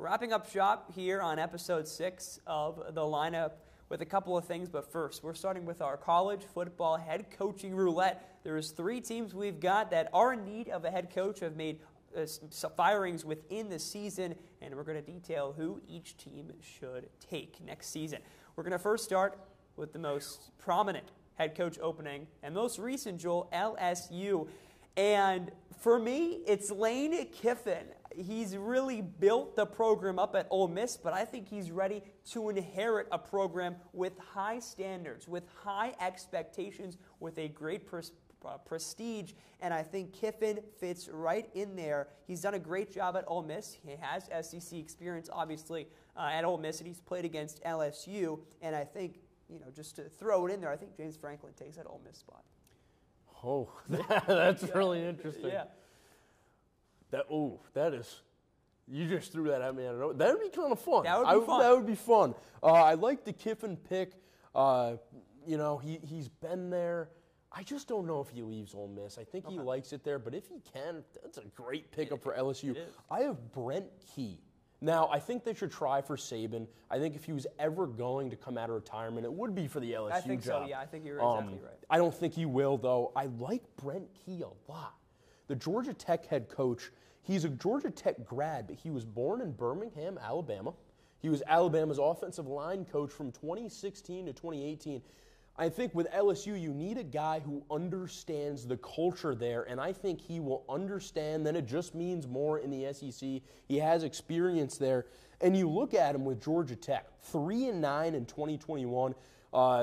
wrapping up shop here on episode 6 of the lineup with a couple of things, but first, we're starting with our college football head coaching roulette. There's 3 teams we've got that are in need of a head coach, have made firings within the season, and we're going to detail who each team should take next season. We're going to first start with the most prominent head coach opening and most recent, Joel, LSU. And for me, it's Lane Kiffin. He's really built the program up at Ole Miss, but I think he's ready to inherit a program with high standards, with high expectations, with a great prestige, and I think Kiffin fits right in there. He's done a great job at Ole Miss. He has SEC experience, obviously, at Ole Miss, and he's played against LSU, and I think, just to throw it in there, I think James Franklin takes that Ole Miss spot. Oh, that's really interesting. Yeah. That is, you just threw that at me. I don't know. That would be kind of fun. That would be fun. That would be fun. I like the Kiffin pick. He's been there. I just don't know if he leaves Ole Miss. I think he likes it there, but if he can, that's a great pickup for LSU. I have Brent Key. Now, I think they should try for Saban. I think if he was ever going to come out of retirement, it would be for the LSU job. I think so, yeah. I think you're exactly right. I don't think he will, though. I like Brent Key a lot. The Georgia Tech head coach, he's a Georgia Tech grad, but he was born in Birmingham, Alabama. He was Alabama's offensive line coach from 2016 to 2018. I think with LSU, you need a guy who understands the culture there, and I think he will understand that it just means more in the SEC. He has experience there. And you look at him with Georgia Tech, 3-9 in 2021.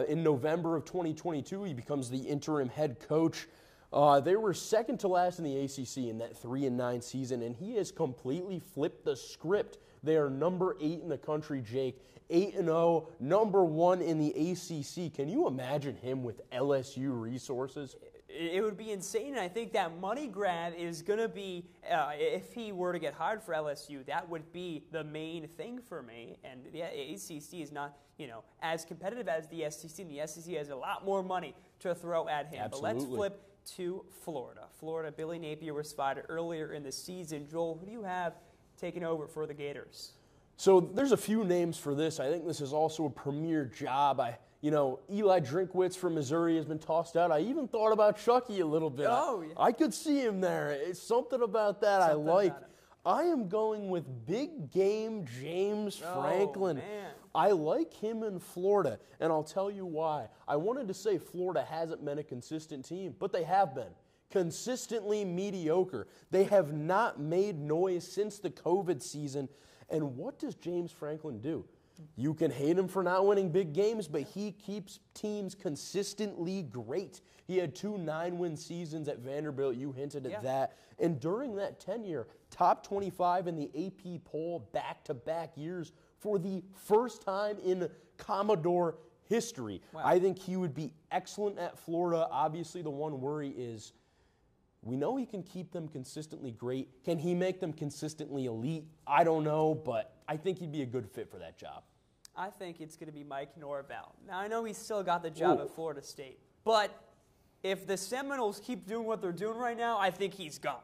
In November of 2022, he becomes the interim head coach. They were second to last in the ACC in that 3-9 season, and he has completely flipped the script. They are number 8 in the country, Jake. 8-0, number 1 in the ACC. Can you imagine him with LSU resources? It would be insane, and I think that money grab is going to be, if he were to get hired for LSU, that would be the main thing for me. And the ACC is not, as competitive as the SEC, and the SEC has a lot more money to throw at him. Absolutely. But let's flip to Florida. Florida, Billy Napier was fired earlier in the season. Joel, who do you have taking over for the Gators? So there's a few names for this. I think this is also a premier job. Eli Drinkwitz from Missouri has been tossed out. I even thought about Chucky a little bit. Oh, yeah. I could see him there. It's something about that I like. I am going with big game James Franklin. Man. I like him in Florida, and I'll tell you why. I wanted to say Florida hasn't been a consistent team, but they have been. Consistently mediocre. They have not made noise since the COVID season. And what does James Franklin do? You can hate him for not winning big games, but he keeps teams consistently great. He had 2 9-win seasons at Vanderbilt. You hinted at that. And during that tenure, top 25 in the AP poll back-to-back years for the first time in Commodore history. Wow. I think he would be excellent at Florida. Obviously, the one worry is we know he can keep them consistently great. Can he make them consistently elite? I don't know, but I think he'd be a good fit for that job. I think it's going to be Mike Norvell. Now, I know he's still got the job at Florida State, but if the Seminoles keep doing what they're doing right now, I think he's gone.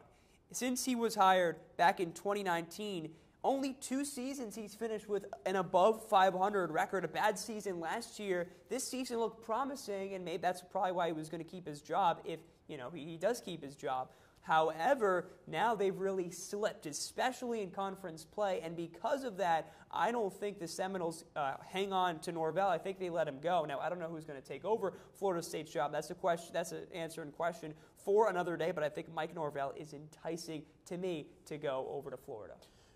Since he was hired back in 2019, only 2 seasons he's finished with an above 500 record, a bad season last year. This season looked promising, and maybe that's probably why he was going to keep his job if he does keep his job. However, now they've really slipped, especially in conference play, and because of that, I don't think the Seminoles hang on to Norvell. I think they let him go. Now, I don't know who's going to take over Florida State's job. That's a question. That's an answer and question for another day, but I think Mike Norvell is enticing to me to go over to Florida.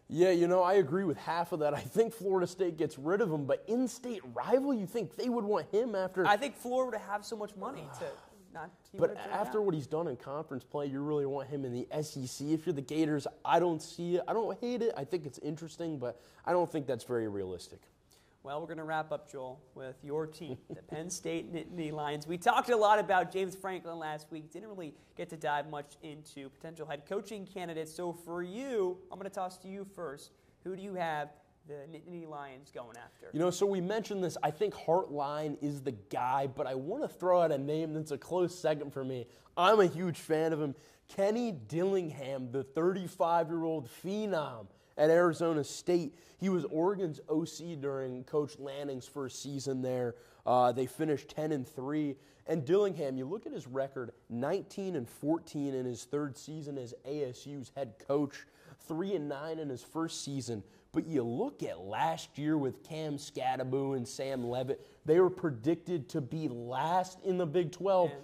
Yeah, I agree with half of that. I think Florida State gets rid of him, but in-state rival, you think they would want him after? I think Florida would have so much money to not. But after what he's done in conference play, you really want him in the SEC. If you're the Gators, I don't see it. I don't hate it. I think it's interesting, but I don't think that's very realistic. Well, we're going to wrap up, Joel, with your team, the Penn State Nittany Lions. We talked a lot about James Franklin last week. Didn't really get to dive much into potential head coaching candidates. So for you, I'm going to toss to you first. Who do you have the Nittany Lions going after? You know, so we mentioned this. I think Hartline is the guy, but I want to throw out a name that's a close second for me. I'm a huge fan of him. Kenny Dillingham, the 35-year-old phenom at Arizona State. He was Oregon's OC during Coach Lanning's first season there. They finished 10-3. And Dillingham, you look at his record, 19-14 in his third season as ASU's head coach, 3-9 in his first season. But you look at last year with Cam Scadaboo and Sam Levitt, they were predicted to be last in the Big 12. Man.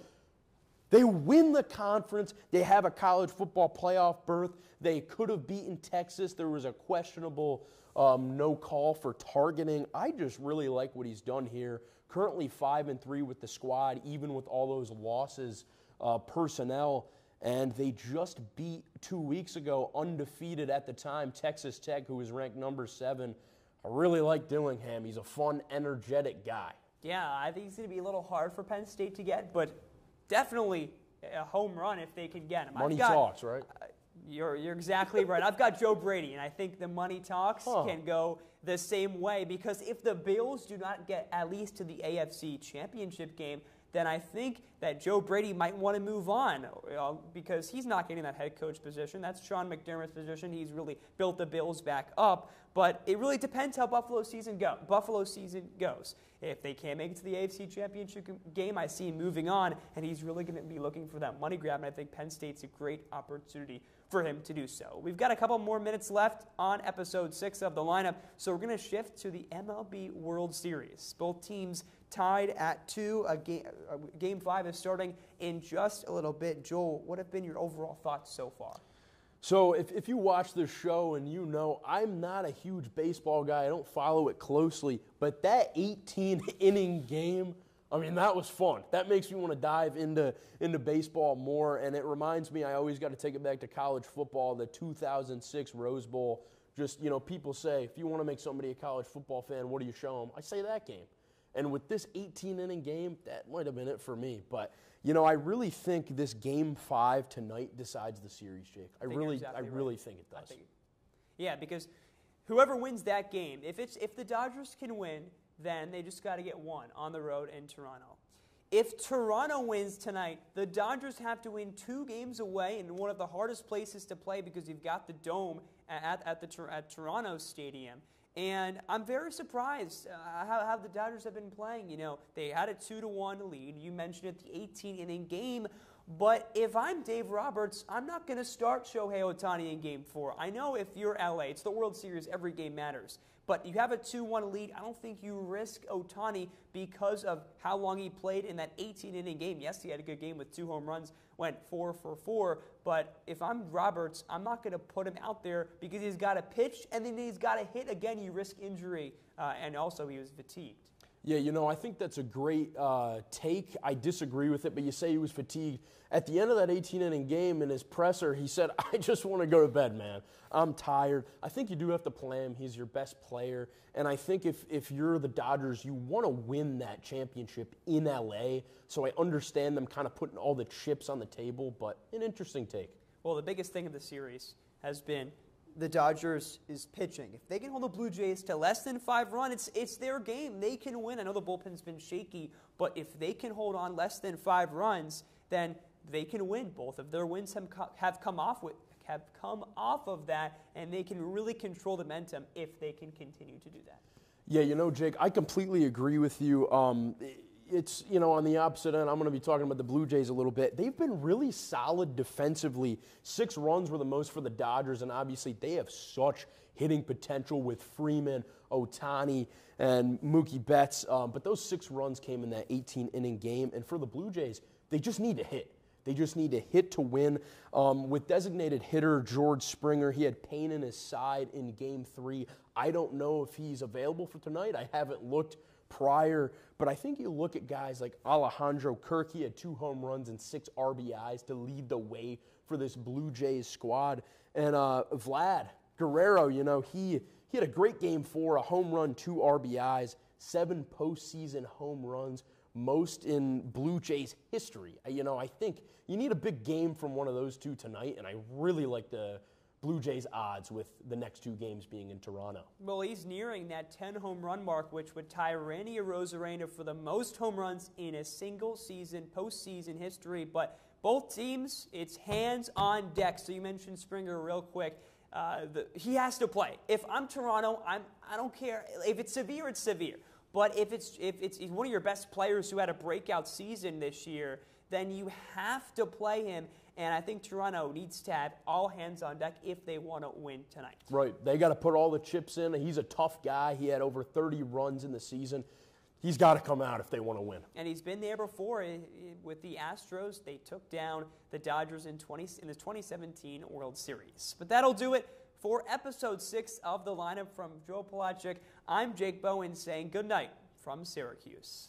They win the conference. They have a college football playoff berth. They could have beaten Texas. There was a questionable no call for targeting. I just really like what he's done here. Currently 5-3 with the squad, even with all those losses personnel. And they just beat 2 weeks ago, undefeated at the time, Texas Tech, who was ranked number 7. I really like Dillingham. He's a fun, energetic guy. Yeah, I think it's going to be a little hard for Penn State to get, but definitely a home run if they can get him. Money talks, right? You're exactly right. I've got Joe Brady, and I think the money talks can go the same way, because if the Bills do not get at least to the AFC Championship game, then I think that Joe Brady might want to move on because he's not getting that head coach position. That's Sean McDermott's position. He's really built the Bills back up. But it really depends how Buffalo season goes. If they can't make it to the AFC Championship game, I see him moving on, and he's really going to be looking for that money grab, and I think Penn State's a great opportunity for him to do so. We've got a couple more minutes left on episode 6 of the lineup, so we're going to shift to the MLB World Series. Both teams tied at 2. Game 5 is starting in just a little bit. Joel, what have been your overall thoughts so far? So if you watch this show and you know I'm not a huge baseball guy, I don't follow it closely, but that 18-inning game, I mean, that was fun. That makes me want to dive into baseball more, and it reminds me, I always got to take it back to college football, the 2006 Rose Bowl. Just, you know, people say, if you want to make somebody a college football fan, what do you show them? I say that game. And with this 18-inning game, that might have been it for me. But, you know, I really think this Game 5 tonight decides the series, Jake. I really think it does. Yeah, because whoever wins that game, if the Dodgers can win, then they just got to get one on the road in Toronto. If Toronto wins tonight, the Dodgers have to win 2 games away in one of the hardest places to play because you've got the Dome at Toronto Stadium. And I'm very surprised how the Dodgers have been playing. You know, they had a 2-1 lead. You mentioned it, the 18-inning game. But if I'm Dave Roberts, I'm not going to start Shohei Ohtani in Game 4. I know if you're LA, it's the World Series, every game matters. But you have a 2-1 lead. I don't think you risk Ohtani because of how long he played in that 18-inning game. Yes, he had a good game with 2 home runs, went 4 for 4. But if I'm Roberts, I'm not going to put him out there because he's got to pitch and then he's got to hit again. You risk injury, and also he was fatigued. Yeah, you know, I think that's a great take. I disagree with it, but you say he was fatigued. At the end of that 18-inning game in his presser, he said, I just want to go to bed, man. I'm tired. I think you do have to play him. He's your best player. And I think if you're the Dodgers, you want to win that championship in L.A., so I understand them kind of putting all the chips on the table, but an interesting take. Well, the biggest thing of the series has been the Dodgers is pitching. If they can hold the Blue Jays to less than 5 runs, it's their game. They can win. I know the bullpen's been shaky, but if they can hold on less than 5 runs, then they can win. Both of their wins have come off of that, and they can really control the momentum if they can continue to do that. Yeah, you know, Jake, I completely agree with you. It's, you know, on the opposite end, I'm going to be talking about the Blue Jays a little bit. They've been really solid defensively. 6 runs were the most for the Dodgers, and obviously they have such hitting potential with Freeman, Ohtani, and Mookie Betts. But those 6 runs came in that 18-inning game, and for the Blue Jays, they just need to hit. They just need to hit to win. With designated hitter George Springer, he had pain in his side in Game 3. I don't know if he's available for tonight. I haven't looked prior, but I think you look at guys like Alejandro Kirk. He had 2 home runs and 6 RBIs to lead the way for this Blue Jays squad. And Vlad Guerrero, you know, he had a great Game 4, a home run, 2 RBIs, 7 postseason home runs, most in Blue Jays history. You know, I think you need a big game from one of those 2 tonight, and I really like the Blue Jays odds with the next 2 games being in Toronto. Well, he's nearing that 10 home run mark, which would tie Randy Arozarena for the most home runs in a single season, postseason history. But both teams, it's hands on deck. So you mentioned Springer real quick. He has to play. If I'm Toronto, I don't care. If it's severe, it's severe. But if he's one of your best players who had a breakout season this year, then you have to play him. And I think Toronto needs to have all hands on deck if they want to win tonight. Right. They got to put all the chips in. He's a tough guy. He had over 30 runs in the season. He's got to come out if they want to win. And he's been there before with the Astros. They took down the Dodgers in the 2017 World Series. But that'll do it for Episode 6 of The Lineup. From Joe Palachuk, I'm Jake Bowen saying good night from Syracuse.